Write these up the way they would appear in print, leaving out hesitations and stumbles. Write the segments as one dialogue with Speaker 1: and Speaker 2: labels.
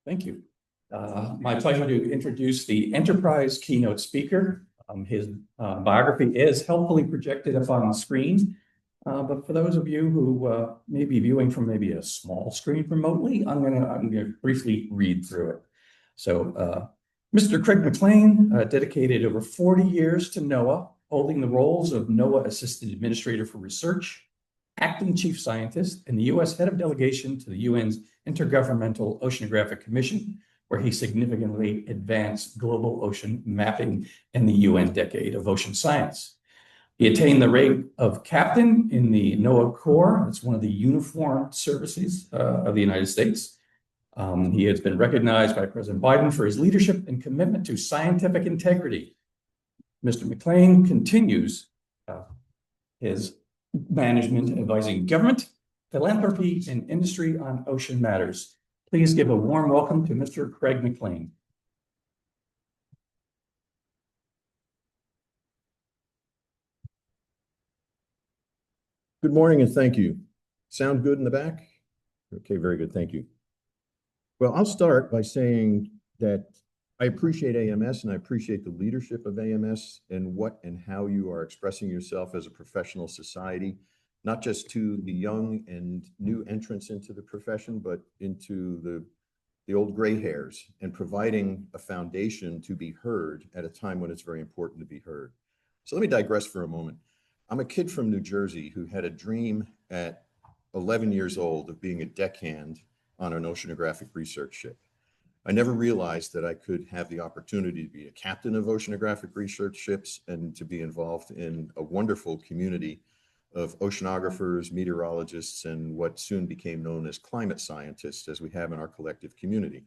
Speaker 1: Thank you. My pleasure to introduce the Enterprise Keynote Speaker. His biography is helpfully projected up on the screen, but for those of you who may be viewing from maybe a small screen remotely, I'm gonna briefly read through it. So, Mr. Craig McLean dedicated over 40 years to NOAA, holding the roles of NOAA Assistant Administrator for Research, Acting Chief Scientist, and the U.S. Head of Delegation to the UN's Intergovernmental Oceanographic Commission, where he significantly advanced global ocean mapping in the UN Decade of Ocean Science. He attained the rank of captain in the NOAA Corps. That's one of the uniformed services of the United States. He has been recognized by President Biden for his leadership and commitment to scientific integrity. Mr. McLean continues his management advising government, philanthropy, and industry on ocean matters. Please give a warm welcome to Mr. Craig McLean.
Speaker 2: Good morning and thank you. Sound good in the back? Okay, very good, thank you. Well, I'll start by saying that I appreciate AMS and I appreciate the leadership of AMS and what and how you are expressing yourself as a professional society, not just to the young and new entrants into the profession, but into the old gray hairs, and providing a foundation to be heard at a time when it's very important to be heard. So let me digress for a moment. I'm a kid from New Jersey who had a dream at 11 years old of being a deckhand on an oceanographic research ship. I never realized that I could have the opportunity to be a captain of oceanographic research ships and to be involved in a wonderful community of oceanographers, meteorologists, and what soon became known as climate scientists, as we have in our collective community.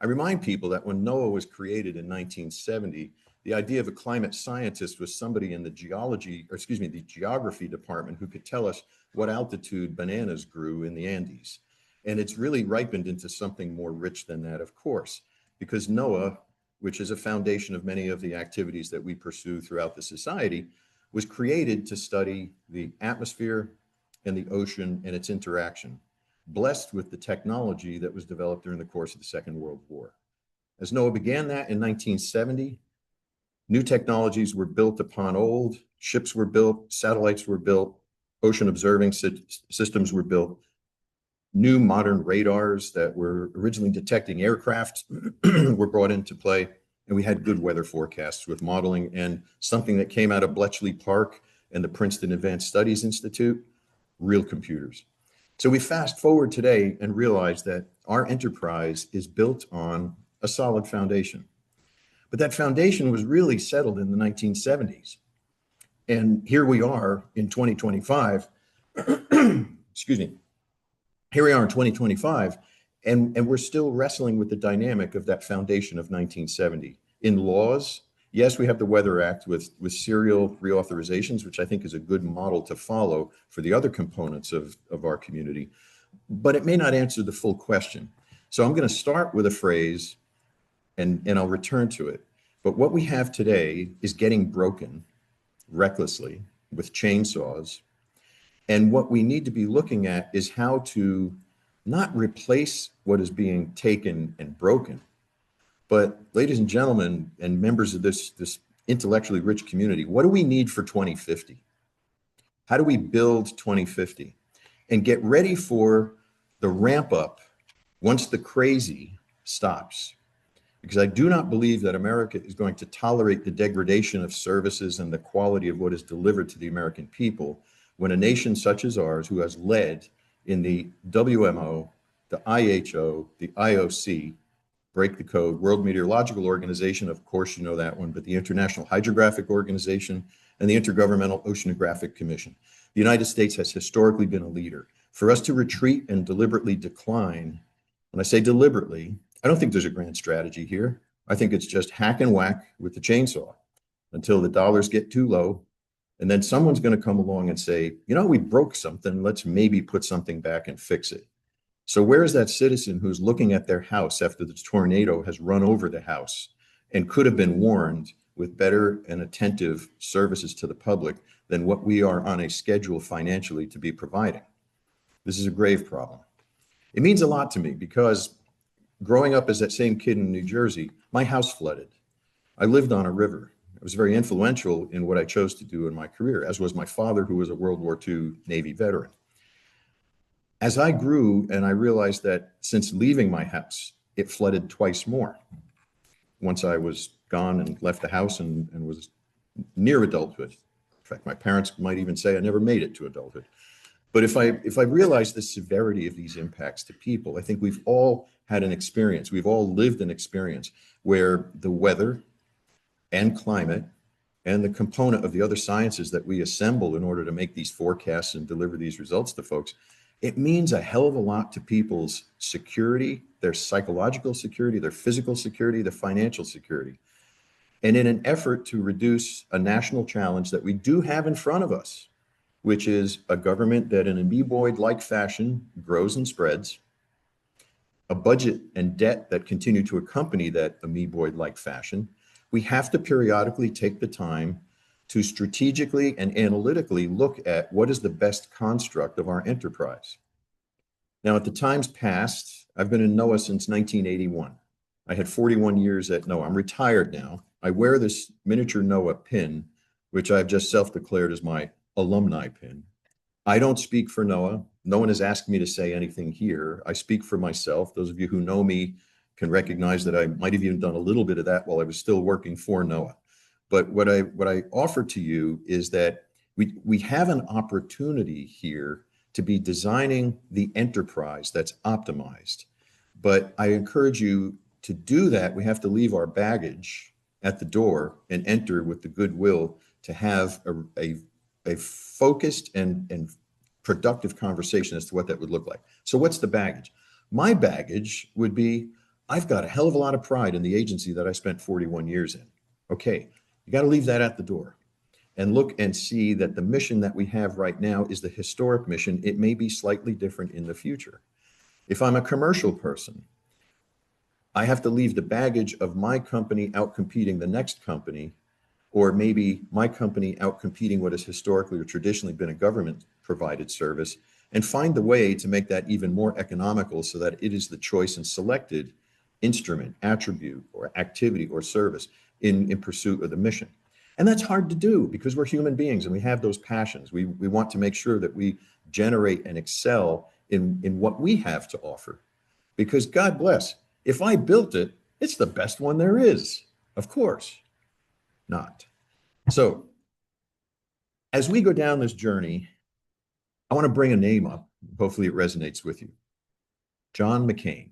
Speaker 2: I remind people that when NOAA was created in 1970, the idea of a climate scientist was somebody in the geography department who could tell us what altitude bananas grew in the Andes. And it's really ripened into something more rich than that, of course, because NOAA, which is a foundation of many of the activities that we pursue throughout the society, was created to study the atmosphere and the ocean and its interaction, blessed with the technology that was developed during the course of the Second World War. As NOAA began that in 1970, new technologies were built upon old, ships were built, satellites were built, ocean observing systems were built. New modern radars that were originally detecting aircraft were brought into play, and we had good weather forecasts with modeling, and something that came out of Bletchley Park and the Princeton Advanced Studies Institute, real computers. So we fast forward today and realize that our enterprise is built on a solid foundation. But that foundation was really settled in the 1970s. And here we are in 2025, excuse me. Here we are in 2025, and we're still wrestling with the dynamic of that foundation of 1970. In laws, yes, we have the Weather Act with serial reauthorizations, which I think is a good model to follow for the other components of our community, but it may not answer the full question. So I'm going to start with a phrase, and I'll return to it. But what we have today is getting broken recklessly with chainsaws. And what we need to be looking at is how to not replace what is being taken and broken, but ladies and gentlemen, and members of this intellectually rich community, what do we need for 2050? How do we build 2050 and get ready for the ramp up once the crazy stops? Because I do not believe that America is going to tolerate the degradation of services and the quality of what is delivered to the American people when a nation such as ours, who has led in the WMO, the IHO, the IOC, break the code, World Meteorological Organization, of course you know that one, but the International Hydrographic Organization and the Intergovernmental Oceanographic Commission. The United States has historically been a leader. For us to retreat and deliberately decline, when I say deliberately, I don't think there's a grand strategy here. I think it's just hack and whack with the chainsaw until the dollars get too low. And then someone's going to come along and say, you know, we broke something. Let's maybe put something back and fix it. So where is that citizen who's looking at their house after the tornado has run over the house and could have been warned with better and attentive services to the public than what we are on a schedule financially to be providing? This is a grave problem. It means a lot to me because growing up as that same kid in New Jersey, my house flooded. I lived on a river. It was very influential in what I chose to do in my career, as was my father, who was a World War II Navy veteran. As I grew and I realized that since leaving my house, it flooded twice more. Once I was gone and left the house and was near adulthood. In fact, my parents might even say I never made it to adulthood. But if I realize the severity of these impacts to people, I think we've all had an experience. We've all lived an experience where the weather and climate and the component of the other sciences that we assemble in order to make these forecasts and deliver these results to folks, it means a hell of a lot to people's security, their psychological security, their physical security, their financial security. And in an effort to reduce a national challenge that we do have in front of us, which is a government that in amoeboid-like fashion grows and spreads, a budget and debt that continue to accompany that amoeboid-like fashion, we have to periodically take the time to strategically and analytically look at what is the best construct of our enterprise. Now, at the times past, I've been in NOAA since 1981. I had 41 years at NOAA. I'm retired now. I wear this miniature NOAA pin, which I've just self-declared as my alumni pin. I don't speak for NOAA. No one has asked me to say anything here. I speak for myself. Those of you who know me can recognize that I might have even done a little bit of that while I was still working for NOAA. But what I offer to you is that we have an opportunity here to be designing the enterprise that's optimized. But I encourage you to do that. We have to leave our baggage at the door and enter with the goodwill to have a focused and productive conversation as to what that would look like. So what's the baggage? My baggage would be, I've got a hell of a lot of pride in the agency that I spent 41 years in. Okay, you got to leave that at the door and look and see that the mission that we have right now is the historic mission. It may be slightly different in the future. If I'm a commercial person, I have to leave the baggage of my company outcompeting the next company, or maybe my company outcompeting what has historically or traditionally been a government provided service, and find the way to make that even more economical so that it is the choice and selected instrument, attribute, or activity or service in pursuit of the mission. And that's hard to do because we're human beings and we have those passions. We want to make sure that we generate and excel in what we have to offer. Because God bless, if I built it, it's the best one there is. Of course not. So as we go down this journey, I want to bring a name up. Hopefully it resonates with you. John McCain,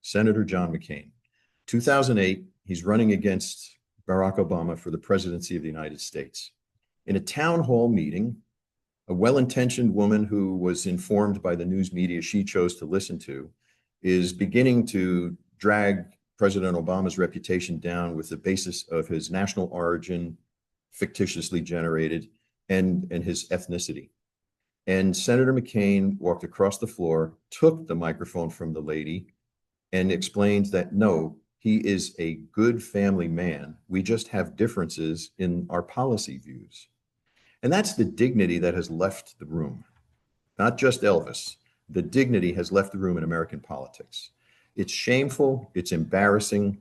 Speaker 2: Senator John McCain. 2008, he's running against Barack Obama for the presidency of the United States. In a town hall meeting, a well-intentioned woman who was informed by the news media she chose to listen to is beginning to drag President Obama's reputation down with the basis of his national origin, fictitiously generated, and his ethnicity. And Senator McCain walked across the floor, took the microphone from the lady, and explained that no, he is a good family man. We just have differences in our policy views. And that's the dignity that has left the room. Not just Elvis. The dignity has left the room in American politics. It's shameful, it's embarrassing,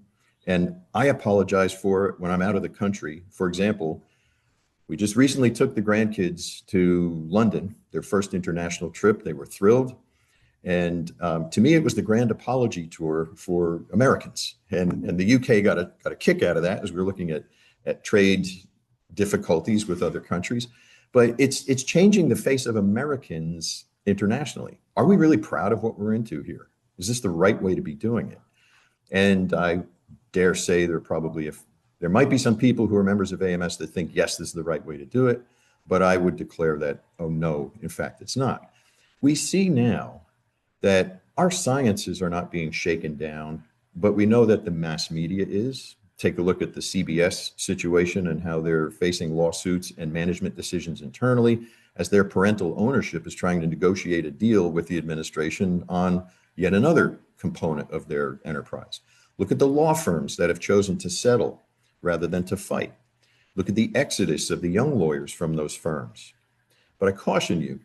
Speaker 2: and I apologize for it when I'm out of the country. For example, we just recently took the grandkids to London, their first international trip. They were thrilled. And to me, it was the grand apology tour for Americans. And the UK got a kick out of that as we were looking at trade difficulties with other countries. But it's changing the face of Americans internationally. Are we really proud of what we're into here? Is this the right way to be doing it? And I dare say there might be some people who are members of AMS that think, yes, this is the right way to do it. But I would declare that, oh no, in fact, it's not. We see now that our sciences are not being shaken down, but we know that the mass media is. Take a look at the CBS situation and how they're facing lawsuits and management decisions internally as their parental ownership is trying to negotiate a deal with the administration on yet another component of their enterprise. Look at the law firms that have chosen to settle rather than to fight. Look at the exodus of the young lawyers from those firms. But I caution you,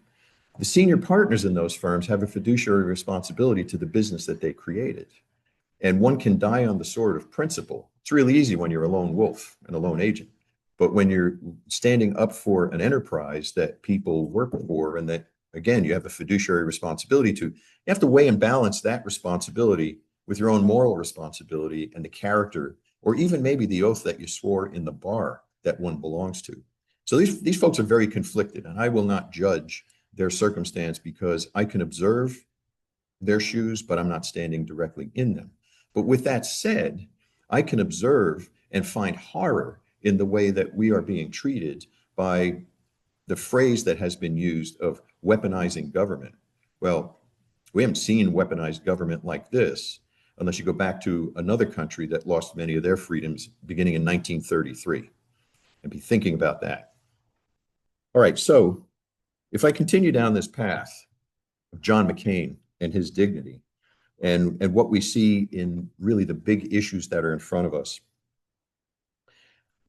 Speaker 2: the senior partners in those firms have a fiduciary responsibility to the business that they created. And one can die on the sword of principle. It's really easy when you're a lone wolf and a lone agent. But when you're standing up for an enterprise that people work for and that, again, you have a fiduciary responsibility to, you have to weigh and balance that responsibility with your own moral responsibility and the character, or even maybe the oath that you swore in the bar that one belongs to. So these folks are very conflicted, and I will not judge their circumstance because I can observe their shoes, but I'm not standing directly in them. But with that said, I can observe and find horror in the way that we are being treated by the phrase that has been used of weaponizing government. Well, we haven't seen weaponized government like this unless you go back to another country that lost many of their freedoms beginning in 1933. And be thinking about that. All right, so if I continue down this path of John McCain and his dignity, and what we see in really the big issues that are in front of us,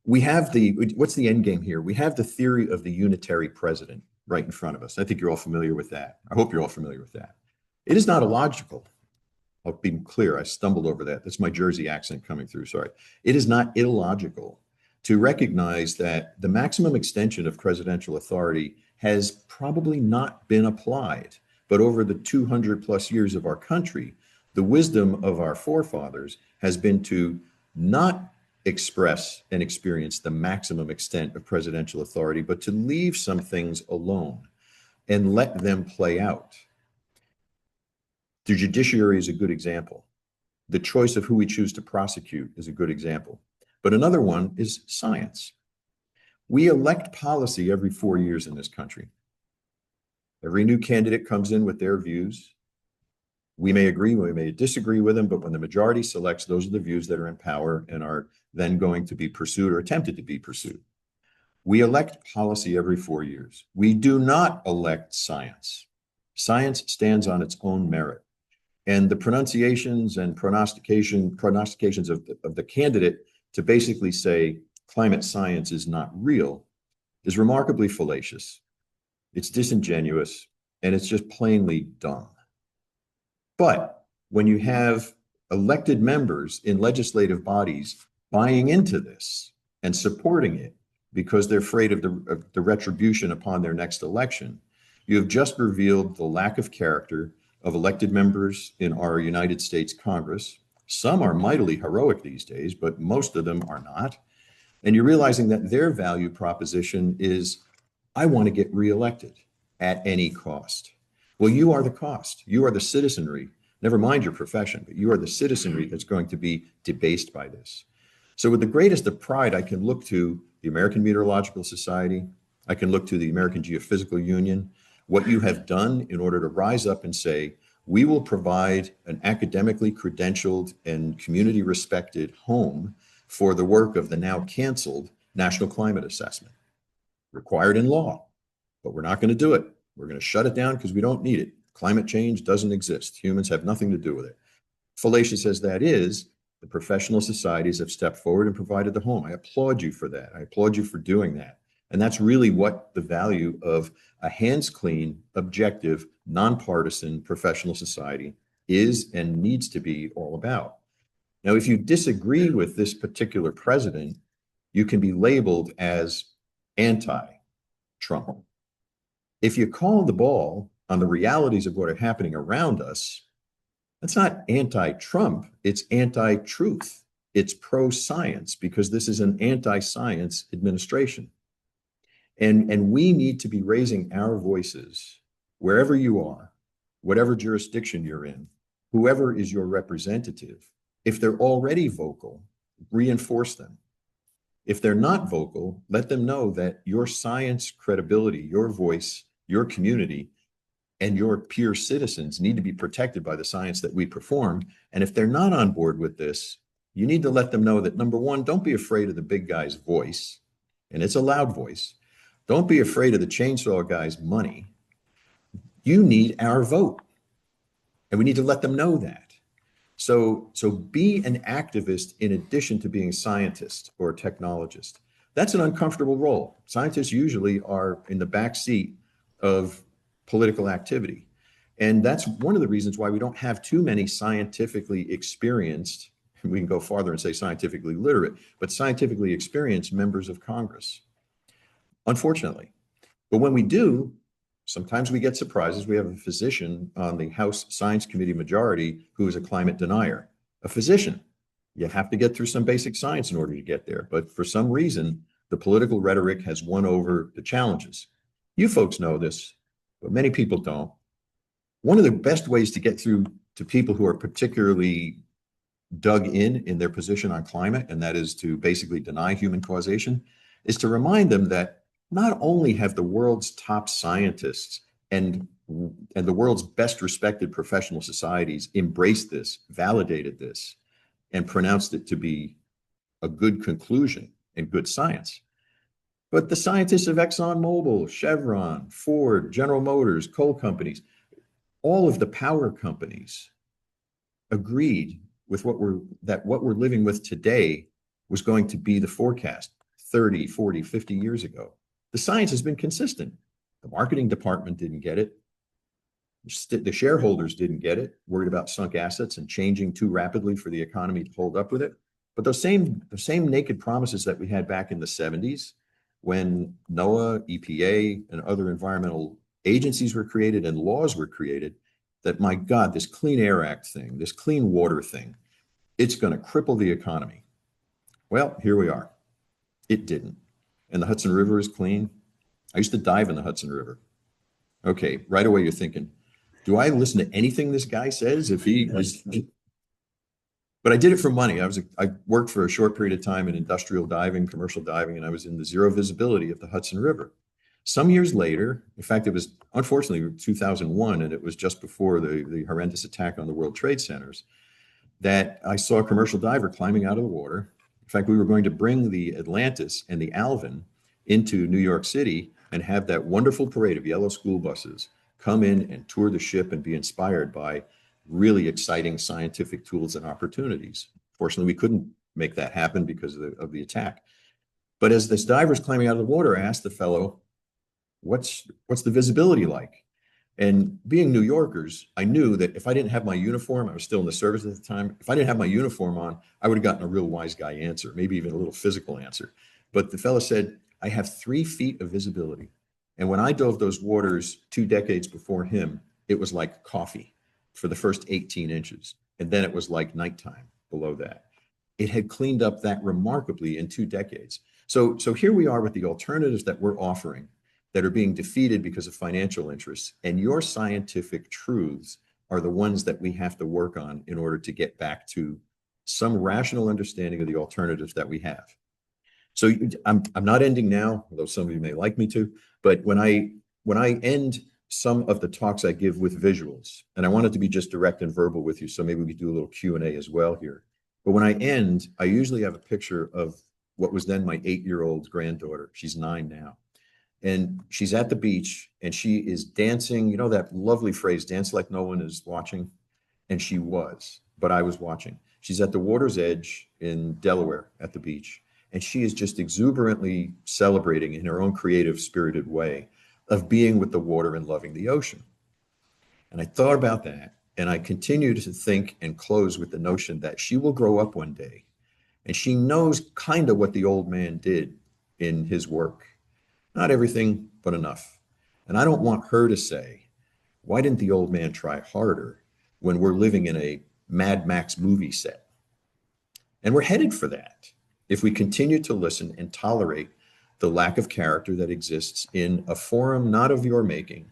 Speaker 2: we have what's the end game here? We have the theory of the unitary president right in front of us. I think you're all familiar with that. I hope you're all familiar with that. It is not illogical. I'll be clear, I stumbled over that. That's my Jersey accent coming through, sorry. It is not illogical to recognize that the maximum extension of presidential authority has probably not been applied. But over the 200 plus years of our country, the wisdom of our forefathers has been to not express and experience the maximum extent of presidential authority, but to leave some things alone and let them play out. The judiciary is a good example. The choice of who we choose to prosecute is a good example. But another one is science. We elect policy every 4 years in this country. Every new candidate comes in with their views. We may agree, we may disagree with them, but when the majority selects, those are the views that are in power and are then going to be pursued or attempted to be pursued. We elect policy every 4 years. We do not elect science. Science stands on its own merit. And the pronunciations and prognostications of the candidate to basically say climate science is not real is remarkably fallacious. It's disingenuous, and it's just plainly dumb. But when you have elected members in legislative bodies buying into this and supporting it because they're afraid of the retribution upon their next election, you have just revealed the lack of character of elected members in our United States Congress. Some are mightily heroic these days, but most of them are not. And you're realizing that their value proposition is, I want to get reelected at any cost. Well, you are the cost. You are the citizenry, never mind your profession, but you are the citizenry that's going to be debased by this. So with the greatest of pride, I can look to the American Meteorological Society. I can look to the American Geophysical Union, what you have done in order to rise up and say, we will provide an academically credentialed and community respected home for the work of the now canceled National Climate Assessment, required in law, but we're not going to do it. We're going to shut it down because we don't need it. Climate change doesn't exist. Humans have nothing to do with it. Fallacious as that is, the professional societies have stepped forward and provided the home. I applaud you for that. I applaud you for doing that. And that's really what the value of a hands-clean, objective, nonpartisan professional society is and needs to be all about. Now, if you disagree with this particular president, you can be labeled as anti-Trump. If you call the ball on the realities of what are happening around us, that's not anti-Trump, it's anti-truth. It's pro-science because this is an anti-science administration. And we need to be raising our voices wherever you are, whatever jurisdiction you're in, whoever is your representative. If they're already vocal, reinforce them. If they're not vocal, let them know that your science credibility, your voice, your community, and your peer citizens need to be protected by the science that we perform. And if they're not on board with this, you need to let them know that, number one, don't be afraid of the big guy's voice, and it's a loud voice. Don't be afraid of the chainsaw guy's money. You need our vote, and we need to let them know that. So be an activist in addition to being a scientist or a technologist. That's an uncomfortable role. Scientists usually are in the back seat of political activity. And that's one of the reasons why we don't have too many scientifically experienced, we can go farther and say scientifically literate, but scientifically experienced members of Congress, unfortunately. But when we do, sometimes we get surprises. We have a physician on the House Science Committee majority who is a climate denier. A physician. You have to get through some basic science in order to get there. But for some reason, the political rhetoric has won over the challenges. You folks know this, but many people don't. One of the best ways to get through to people who are particularly dug in their position on climate, and that is to basically deny human causation, is to remind them that not only have the world's top scientists and the world's best respected professional societies embraced this, validated this, and pronounced it to be a good conclusion and good science, but the scientists of ExxonMobil, Chevron, Ford, General Motors, coal companies, all of the power companies agreed with what we're living with today was going to be the forecast 30, 40, 50 years ago. The science has been consistent. The marketing department didn't get it. The shareholders didn't get it, worried about sunk assets and changing too rapidly for the economy to hold up with it. But the same naked promises that we had back in the 70s when NOAA, EPA, and other environmental agencies were created and laws were created, that, my God, this Clean Air Act thing, this clean water thing, it's going to cripple the economy. Well, here we are. It didn't. And the Hudson River is clean. I used to dive in the Hudson River. Okay, right away you're thinking, do I listen to anything this guy says? If he was, but I did it for money. I worked for a short period of time in industrial diving, commercial diving, and I was in the zero visibility of the Hudson River. Some years later, in fact, it was unfortunately 2001, and it was just before the horrendous attack on the World Trade Centers, that I saw a commercial diver climbing out of the water. In fact, we were going to bring the Atlantis and the Alvin into New York City and have that wonderful parade of yellow school buses come in and tour the ship and be inspired by really exciting scientific tools and opportunities. Fortunately, we couldn't make that happen because of the attack. But as this diver's climbing out of the water, I asked the fellow, what's the visibility like? And being New Yorkers, I knew that if I didn't have my uniform, I was still in the service at the time, if I didn't have my uniform on, I would have gotten a real wise guy answer, maybe even a little physical answer. But the fellow said, I have 3 feet of visibility. And when I dove those waters 2 decades before him, it was like coffee for the first 18 inches. And then it was like nighttime below that. It had cleaned up that remarkably in 2 decades. So here we are with the alternatives that we're offering that are being defeated because of financial interests. And your scientific truths are the ones that we have to work on in order to get back to some rational understanding of the alternatives that we have. So I'm not ending now, although some of you may like me to, but when I end some of the talks I give with visuals, and I want it to be just direct and verbal with you, so maybe we could do a little Q&A as well here. But when I end, I usually have a picture of what was then my 8-year-old granddaughter. She's 9 now. And she's at the beach and she is dancing, you know, that lovely phrase, dance like no one is watching. And she was, but I was watching. She's at the water's edge in Delaware at the beach. And she is just exuberantly celebrating in her own creative, spirited way of being with the water and loving the ocean. And I thought about that, and I continue to think and close with the notion that she will grow up one day, and she knows kind of what the old man did in his work. Not everything, but enough. And I don't want her to say, why didn't the old man try harder when we're living in a Mad Max movie set? And we're headed for that if we continue to listen and tolerate the lack of character that exists in a forum not of your making,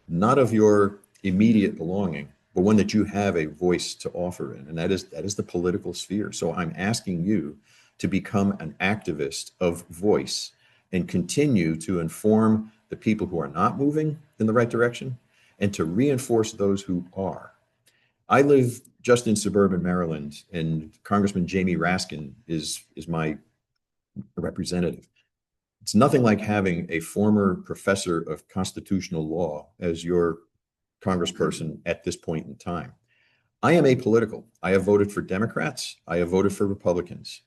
Speaker 2: not of your immediate belonging, but one that you have a voice to offer in, and that is the political sphere. So I'm asking you to become an activist of voice and continue to inform the people who are not moving in the right direction and to reinforce those who are. I live just in suburban Maryland, and Congressman Jamie Raskin is my representative. It's nothing like having a former professor of constitutional law as your congressperson at this point in time. I am apolitical. I have voted for Democrats. I have voted for Republicans.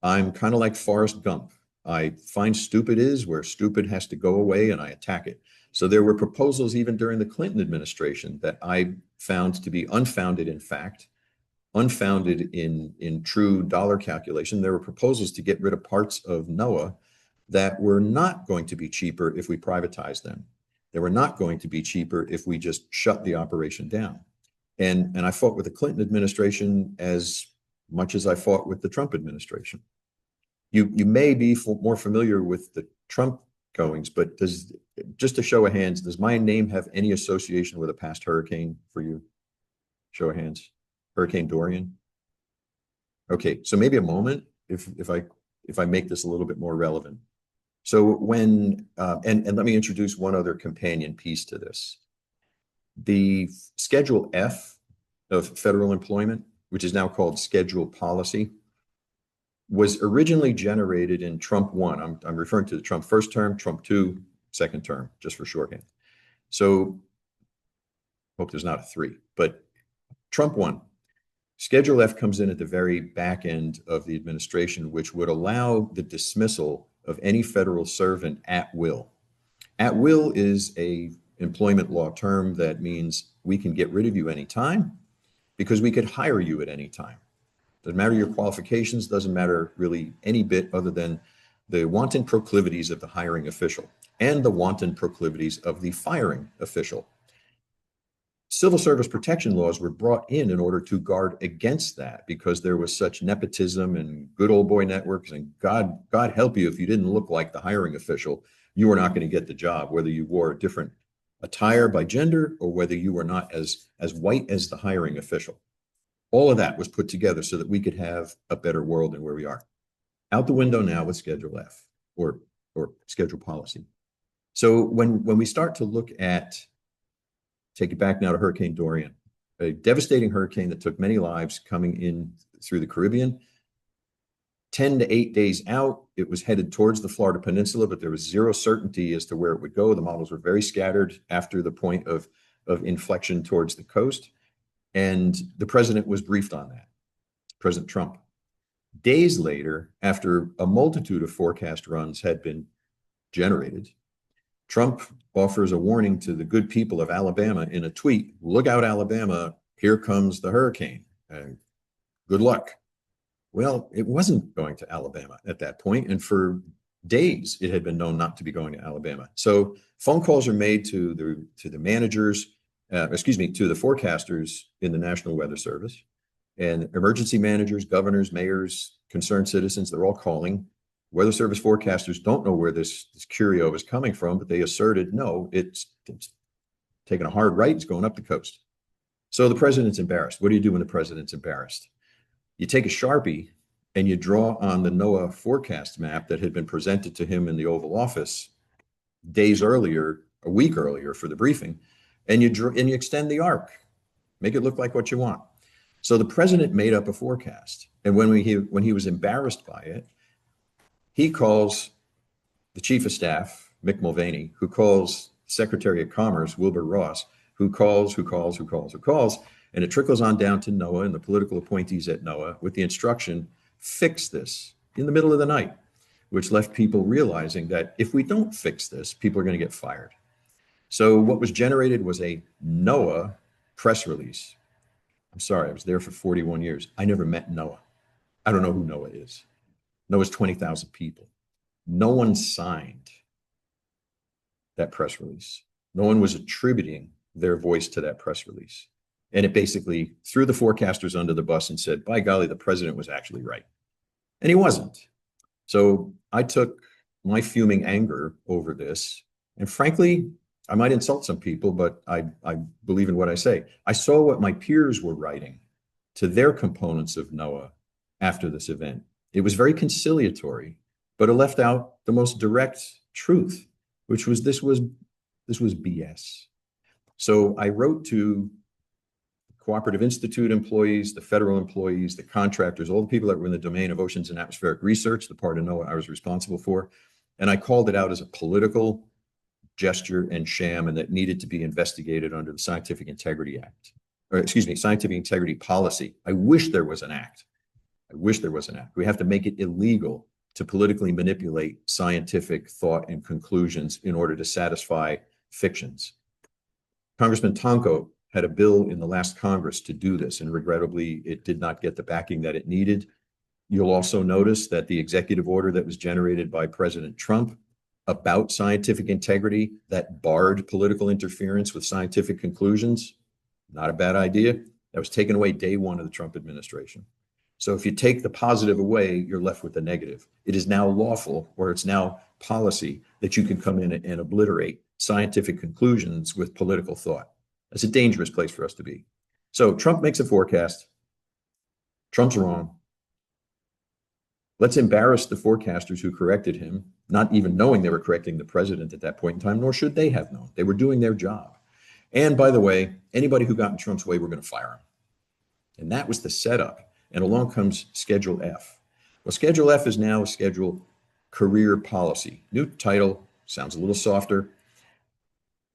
Speaker 2: I'm kind of like Forrest Gump. I find stupid is where stupid has to go away and I attack it. So there were proposals even during the Clinton administration that I found to be unfounded in fact, unfounded in true dollar calculation. There were proposals to get rid of parts of NOAA that were not going to be cheaper if we privatized them. They were not going to be cheaper if we just shut the operation down. And I fought with the Clinton administration as much as I fought with the Trump administration. You may be more familiar with the Trump goings, but just a show of hands, does my name have any association with a past hurricane for you? Show of hands. Hurricane Dorian. Okay, so maybe a moment if I make this a little bit more relevant. So when and let me introduce one other companion piece to this. The Schedule F of federal employment, which is now called Schedule Policy, was originally generated in Trump 1. I'm referring to the Trump first term, Trump 2, second term, just for shorthand. So hope there's not a 3, but Trump 1. Schedule F comes in at the very back end of the administration, which would allow the dismissal of any federal servant at will. At will is a employment law term that means we can get rid of you anytime because we could hire you at any time. Doesn't matter your qualifications, doesn't matter really any bit other than the wanton proclivities of the hiring official and the wanton proclivities of the firing official. Civil service protection laws were brought in order to guard against that because there was such nepotism and good old boy networks, and God help you if you didn't look like the hiring official, you were not going to get the job, whether you wore a different attire by gender or whether you were not as white as the hiring official. All of that was put together so that we could have a better world than where we are. Out the window now with Schedule F or Schedule Policy. So when we start to look at, take it back now to Hurricane Dorian, a devastating hurricane that took many lives coming in through the Caribbean. 10 to 8 days out, it was headed towards the Florida Peninsula, but there was zero certainty as to where it would go. The models were very scattered after the point of inflection towards the coast. And the president was briefed on that, President Trump. Days later, after a multitude of forecast runs had been generated, Trump offers a warning to the good people of Alabama in a tweet. Look out, Alabama, here comes the hurricane. Good luck. Well, it wasn't going to Alabama at that point, and for days it had been known not to be going to Alabama. So phone calls are made to the managers, to the forecasters in the National Weather Service, and emergency managers, governors, mayors, concerned citizens, they're all calling. Weather Service forecasters don't know where this curio is coming from, but they asserted, no, it's taking a hard right, it's going up the coast. So the president's embarrassed. What do you do when the president's embarrassed? You take a Sharpie and you draw on the NOAA forecast map that had been presented to him in the Oval Office days earlier, a week earlier for the briefing, and you extend the arc, make it look like what you want. So the president made up a forecast, and when he was embarrassed by it, he calls the chief of staff, Mick Mulvaney, who calls Secretary of Commerce, Wilbur Ross, who calls, and it trickles on down to NOAA and the political appointees at NOAA with the instruction, fix this in the middle of the night, which left people realizing that if we don't fix this, people are going to get fired. So what was generated was a NOAA press release. I'm sorry, I was there for 41 years. I never met NOAA. I don't know who NOAA is. NOAA's 20,000 people. No one signed that press release. No one was attributing their voice to that press release. And it basically threw the forecasters under the bus and said, by golly, the president was actually right. And he wasn't. So I took my fuming anger over this. And frankly, I might insult some people, but I believe in what I say. I saw what my peers were writing to their components of NOAA after this event. It was very conciliatory, but it left out the most direct truth, which was this was BS. So I wrote to Cooperative Institute employees, the federal employees, the contractors, all the people that were in the domain of oceans and atmospheric research, the part of NOAA I was responsible for. And I called it out as a political gesture and sham, and that needed to be investigated under the Scientific Integrity Act, Scientific Integrity Policy. I wish there was an act. We have to make it illegal to politically manipulate scientific thought and conclusions in order to satisfy fictions. Congressman Tonko had a bill in the last Congress to do this, and regrettably, it did not get the backing that it needed. You'll also notice that the executive order that was generated by President Trump about scientific integrity that barred political interference with scientific conclusions, not a bad idea. That was taken away day one of the Trump administration. So if you take the positive away, you're left with the negative. It is now lawful, or it's now policy, that you can come in and obliterate scientific conclusions with political thought. That's a dangerous place for us to be. So Trump makes a forecast. Trump's wrong. Let's embarrass the forecasters who corrected him, not even knowing they were correcting the president at that point in time, nor should they have known. They were doing their job. And by the way, anybody who got in Trump's way, we're going to fire him. And that was the setup. And along comes Schedule F. Well, Schedule F is now a Schedule Career Policy. New title, sounds a little softer.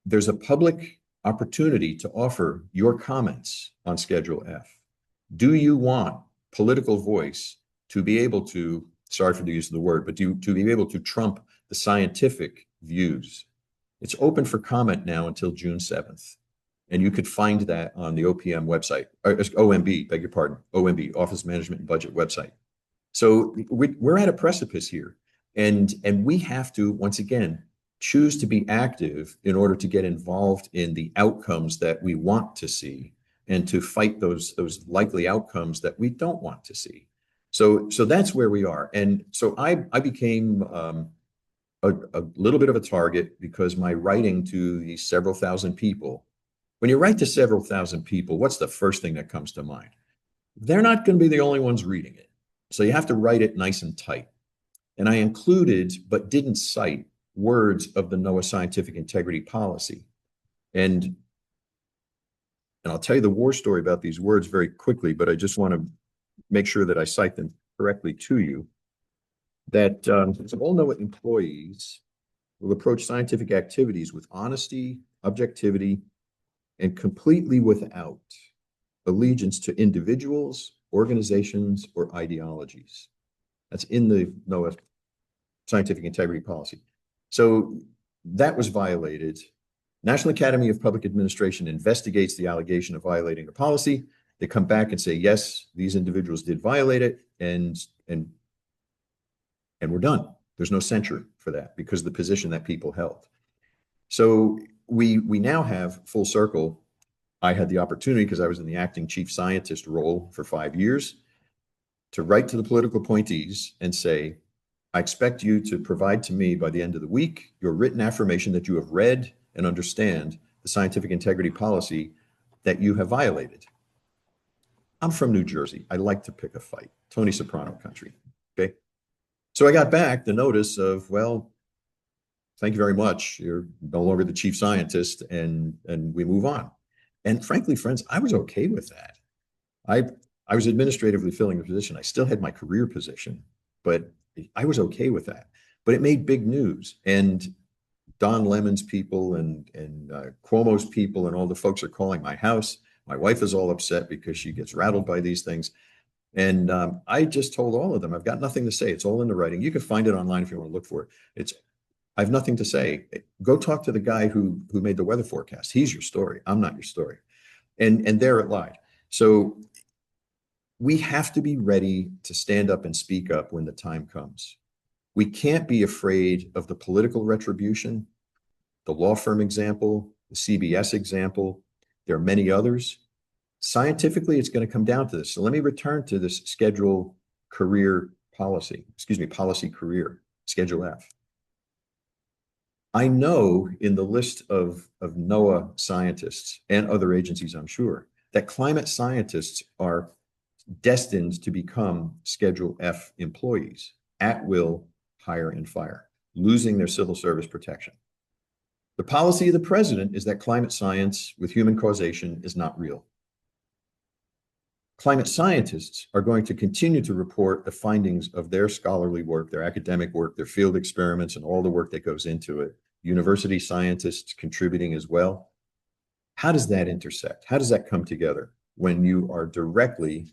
Speaker 2: There's a public opportunity to offer your comments on Schedule F. Do you want political voice to be able to, sorry for the use of the word, but to be able to trump the scientific views? It's open for comment now until June 7th. And you could find that on the OPM website, or OMB, beg your pardon, OMB, Office Management and Budget website. So we're at a precipice here. And we have to, once again, choose to be active in order to get involved in the outcomes that we want to see and to fight those likely outcomes that we don't want to see. So that's where we are. And so I became a little bit of a target because my writing to these several thousand people, when you write to several thousand people, what's the first thing that comes to mind? They're not going to be the only ones reading it. So you have to write it nice and tight. And I included, but didn't cite, words of the NOAA Scientific Integrity Policy. And I'll tell you the war story about these words very quickly, but I just want to make sure that I cite them correctly to you. That all NOAA employees will approach scientific activities with honesty, objectivity, and completely without allegiance to individuals, organizations, or ideologies. That's in the NOAA Scientific Integrity Policy. So that was violated. National Academy of Public Administration investigates the allegation of violating a policy. They come back and say, yes, these individuals did violate it, and we're done. There's no censure for that because of the position that people held. So we now have full circle. I had the opportunity, because I was in the acting chief scientist role for 5 years, to write to the political appointees and say, I expect you to provide to me by the end of the week your written affirmation that you have read and understand the scientific integrity policy that you have violated. I'm from New Jersey. I like to pick a fight. Tony Soprano country. Okay. So I got back the notice of, well, thank you very much. You're no longer the chief scientist, and we move on. And frankly, friends, I was okay with that. I was administratively filling the position. I still had my career position, but I was okay with that. But it made big news. And Don Lemon's people and Cuomo's people and all the folks are calling my house. My wife is all upset because she gets rattled by these things. And I just told all of them, I've got nothing to say. It's all in the writing. You can find it online if you want to look for it. I have nothing to say. Go talk to the guy who made the weather forecast. He's your story. I'm not your story. And there it lied. So we have to be ready to stand up and speak up when the time comes. We can't be afraid of the political retribution, the law firm example, the CBS example. There are many others. Scientifically, it's going to come down to this. So let me return to this schedule career policy, policy career, Schedule F. I know in the list of NOAA scientists and other agencies, I'm sure, that climate scientists are destined to become Schedule F employees, at will, hire and fire, losing their civil service protection. The policy of the president is that climate science with human causation is not real. Climate scientists are going to continue to report the findings of their scholarly work, their academic work, their field experiments, and all the work that goes into it. University scientists contributing as well. How does that intersect? How does that come together when you are directly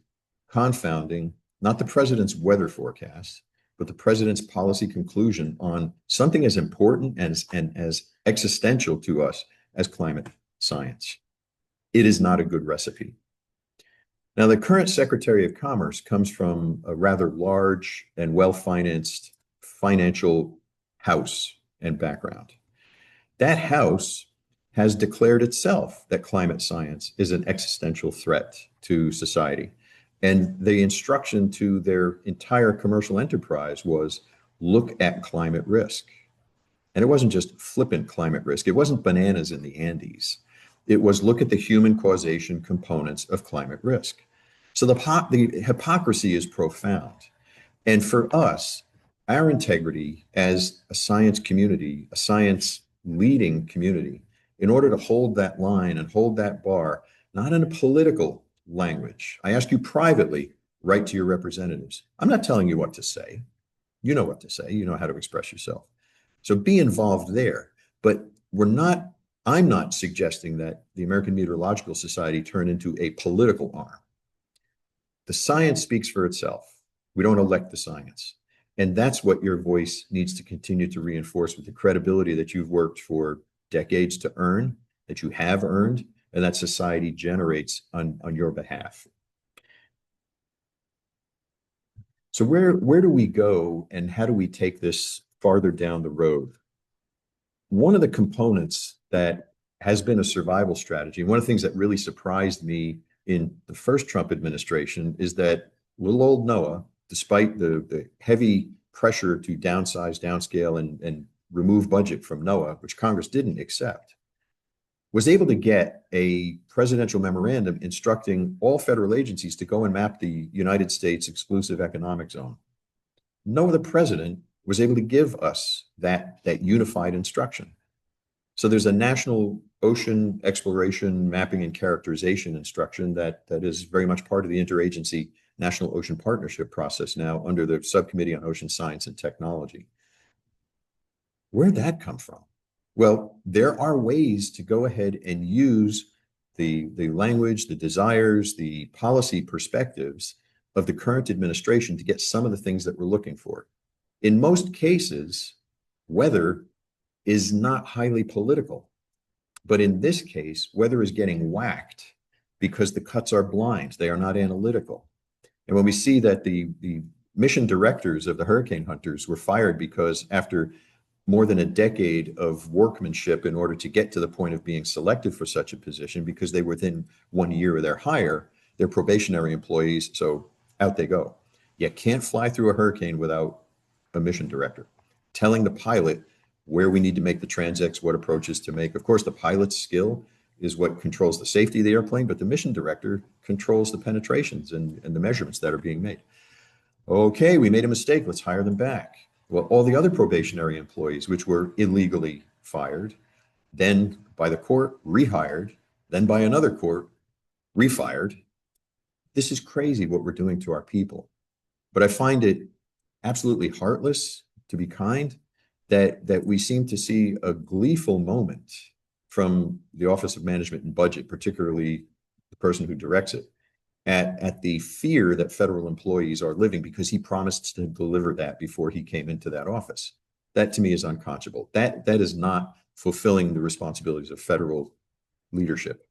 Speaker 2: confounding not the president's weather forecast, but the president's policy conclusion on something as important and as existential to us as climate science. It is not a good recipe. Now, the current Secretary of Commerce comes from a rather large and well-financed financial house and background. That house has declared itself that climate science is an existential threat to society. And the instruction to their entire commercial enterprise was look at climate risk. And it wasn't just flippant climate risk. It wasn't bananas in the Andes. It was look at the human causation components of climate risk. So the hypocrisy is profound. And for us, our integrity as a science community, a science leading community, in order to hold that line and hold that bar, not in a political language. I ask you privately, write to your representatives. I'm not telling you what to say. You know what to say. You know how to express yourself. So be involved there. But I'm not suggesting that the American Meteorological Society turn into a political arm. The science speaks for itself. We don't elect the science. And that's what your voice needs to continue to reinforce with the credibility that you've worked for decades to earn, that you have earned, and that society generates on your behalf. So where do we go and how do we take this farther down the road? One of the components that has been a survival strategy, and one of the things that really surprised me in the first Trump administration is that little old NOAA, despite the heavy pressure to downsize, downscale, and remove budget from NOAA, which Congress didn't accept, was able to get a presidential memorandum instructing all federal agencies to go and map the United States exclusive economic zone. No other president was able to give us that unified instruction. So there's a national ocean exploration, mapping, and characterization instruction that is very much part of the interagency National Ocean Partnership process now under the Subcommittee on Ocean Science and Technology. Where'd that come from? Well, there are ways to go ahead and use the language, the desires, the policy perspectives of the current administration to get some of the things that we're looking for. In most cases, weather is not highly political. But in this case, weather is getting whacked because the cuts are blind. They are not analytical. And when we see that the mission directors of the hurricane hunters were fired because after more than a decade of workmanship in order to get to the point of being selected for such a position, because they were within 1 year of their hire, they're probationary employees, so out they go. You can't fly through a hurricane without a mission director telling the pilot where we need to make the transects, what approaches to make. Of course, the pilot's skill is what controls the safety of the airplane, but the mission director controls the penetrations and the measurements that are being made. Okay, we made a mistake, let's hire them back. Well, all the other probationary employees, which were illegally fired, then by the court, rehired, then by another court, refired. This is crazy what we're doing to our people. But I find it absolutely heartless, to be kind, that we seem to see a gleeful moment from the Office of Management and Budget, particularly the person who directs it, at the fear that federal employees are living because he promised to deliver that before he came into that office. That to me is unconscionable. That is not fulfilling the responsibilities of federal leadership.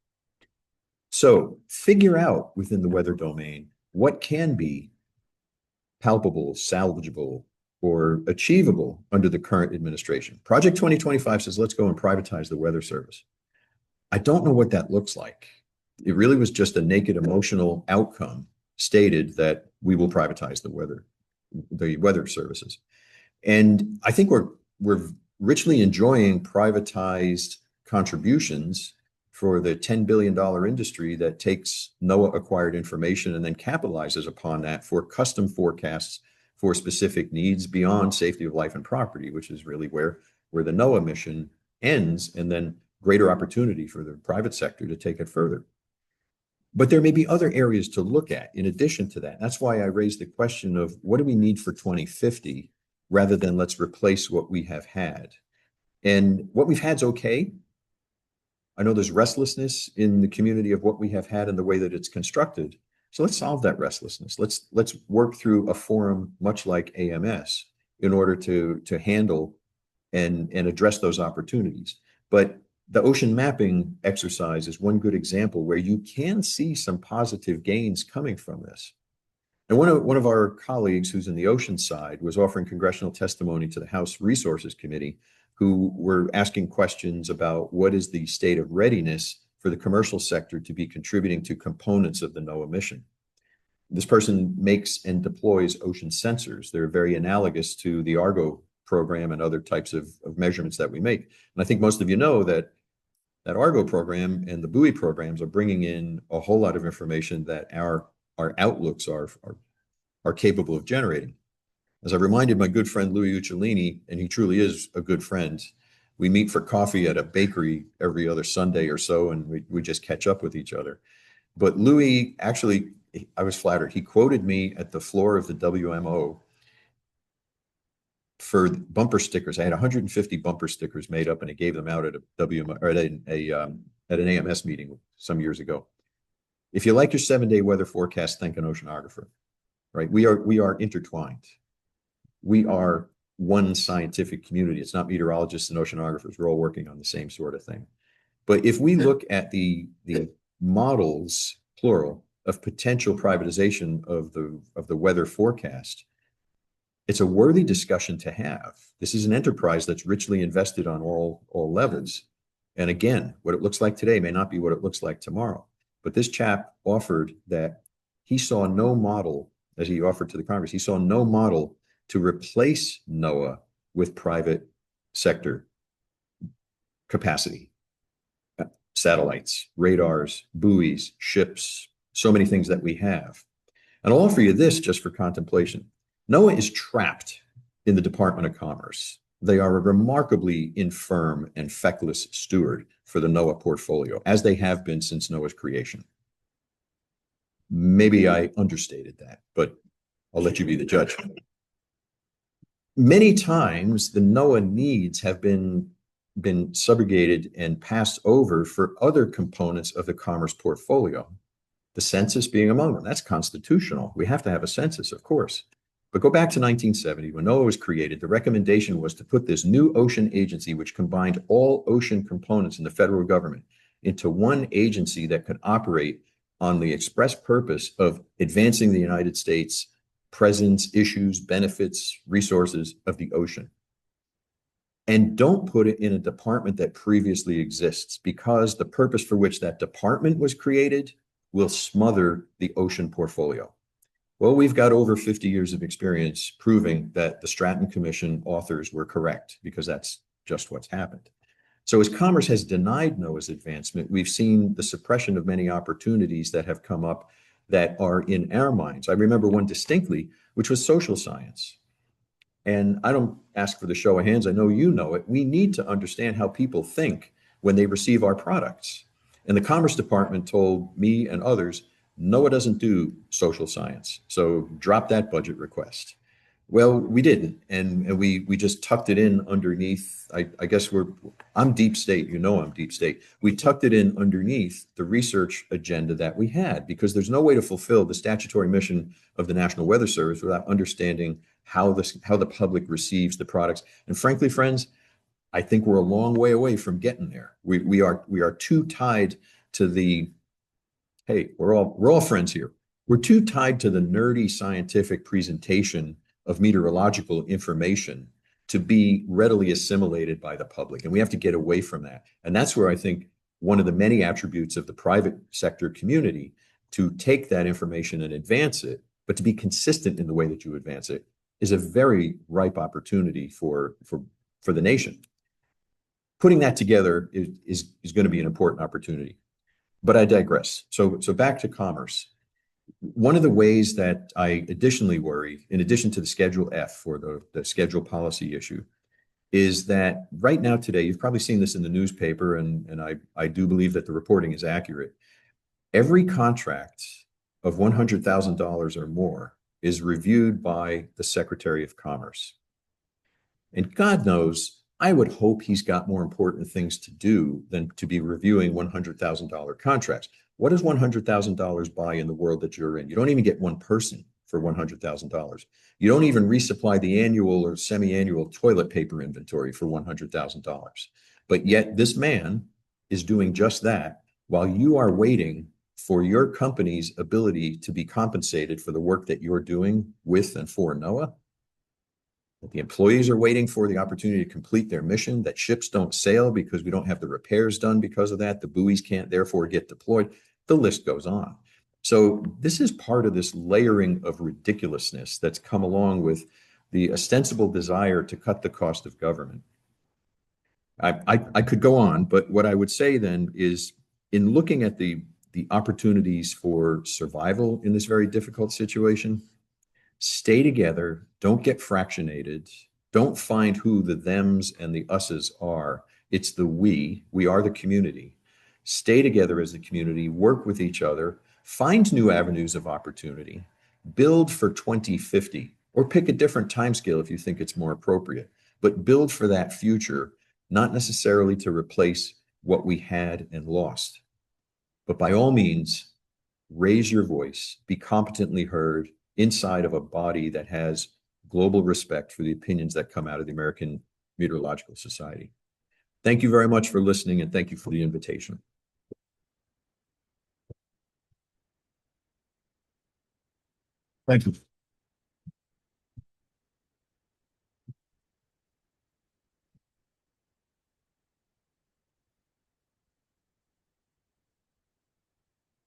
Speaker 2: So figure out within the weather domain what can be palpable, salvageable, or achievable under the current administration. Project 2025 says, let's go and privatize the Weather Service. I don't know what that looks like. It really was just a naked emotional outcome stated that we will privatize the weather services. And I think we're richly enjoying privatized contributions for the $10 billion industry that takes NOAA acquired information and then capitalizes upon that for custom forecasts for specific needs beyond safety of life and property, which is really where the NOAA mission ends, and then greater opportunity for the private sector to take it further. But there may be other areas to look at in addition to that. That's why I raised the question of what do we need for 2050 rather than let's replace what we have had. And what we've had is okay. I know there's restlessness in the community of what we have had and the way that it's constructed, So let's solve that restlessness. Let's work through a forum much like AMS in order to handle and address those opportunities. But the ocean mapping exercise is one good example where you can see some positive gains coming from this. And one of our colleagues who's in the ocean side was offering congressional testimony to the House Resources Committee, who were asking questions about what is the state of readiness for the commercial sector to be contributing to components of the NOAA mission. This person makes and deploys ocean sensors. They're very analogous to the Argo program and other types of measurements that we make. And I think most of you know that that Argo program and the buoy programs are bringing in a whole lot of information that our outlooks are capable of generating. As I reminded my good friend Louis Uccellini, and he truly is a good friend, we meet for coffee at a bakery every other Sunday or so, and we just catch up with each other. But Louis, actually, I was flattered. He quoted me at the floor of the WMO for bumper stickers. I had 150 bumper stickers made up, and I gave them out at a WMO or at an AMS meeting some years ago. If you like your 7-day weather forecast, thank an oceanographer. Right? We are intertwined. We are one scientific community. It's not meteorologists and oceanographers. We're all working on the same sort of thing. But if we look at the models, plural, of potential privatization of the weather forecast, it's a worthy discussion to have. This is an enterprise that's richly invested on all levels. And again, what it looks like today may not be what it looks like tomorrow. But this chap offered that he saw no model, as he offered to the Congress, he saw no model to replace NOAA with private sector capacity. Satellites, radars, buoys, ships, so many things that we have. And I'll offer you this just for contemplation. NOAA is trapped in the Department of Commerce. They are a remarkably infirm and feckless steward for the NOAA portfolio, as they have been since NOAA's creation. Maybe I understated that, but I'll let you be the judge. Many times the NOAA needs have been subrogated and passed over for other components of the commerce portfolio, the census being among them. That's constitutional. We have to have a census, of course. But go back to 1970, when NOAA was created, the recommendation was to put this new ocean agency, which combined all ocean components in the federal government, into one agency that could operate on the express purpose of advancing the United States' presence, issues, benefits, resources of the ocean. And don't put it in a department that previously exists, because the purpose for which that department was created will smother the ocean portfolio. Well, we've got over 50 years of experience proving that the Stratton Commission authors were correct, because that's just what's happened. So as Commerce has denied NOAA's advancement, we've seen the suppression of many opportunities that have come up that are in our minds. I remember one distinctly, which was social science. And I don't ask for the show of hands. I know you know it. We need to understand how people think when they receive our products. And the Commerce Department told me and others, NOAA doesn't do social science, so drop that budget request. Well, we didn't, and we just tucked it in underneath. I guess I'm deep state, you know I'm deep state. We tucked it in underneath the research agenda that we had, because there's no way to fulfill the statutory mission of the National Weather Service without understanding how the public receives the products. And frankly, friends, I think we're a long way away from getting there. We are too tied to the, hey, we're all friends here. We're too tied to the nerdy scientific presentation of meteorological information to be readily assimilated by the public. And we have to get away from that. And that's where I think one of the many attributes of the private sector community to take that information and advance it, but to be consistent in the way that you advance it, is a very ripe opportunity for the nation. Putting that together is going to be an important opportunity. But I digress. So back to commerce. One of the ways that I additionally worry, in addition to the Schedule F for the schedule policy issue, is that right now today, you've probably seen this in the newspaper, and I do believe that the reporting is accurate. Every contract of $100,000 or more is reviewed by the Secretary of Commerce. And God knows, I would hope he's got more important things to do than to be reviewing $100,000 contracts. What does $100,000 buy in the world that you're in? You don't even get one person for $100,000. You don't even resupply the annual or semi-annual toilet paper inventory for $100,000. But yet this man is doing just that while you are waiting for your company's ability to be compensated for the work that you're doing with and for NOAA. That the employees are waiting for the opportunity to complete their mission, that ships don't sail because we don't have the repairs done because of that, the buoys can't therefore get deployed. The list goes on. So this is part of this layering of ridiculousness that's come along with the ostensible desire to cut the cost of government. I could go on, but what I would say then is, in looking at the opportunities for survival in this very difficult situation, stay together, don't get fractionated, don't find who the thems and the us's are. It's the we are the community. Stay together as the community, work with each other, find new avenues of opportunity, build for 2050, or pick a different timescale if you think it's more appropriate, but build for that future, not necessarily to replace what we had and lost. But by all means, raise your voice, be competently heard inside of a body that has global respect for the opinions that come out of the American Meteorological Society. Thank you very much for listening, and thank you for the invitation.
Speaker 3: Thank you.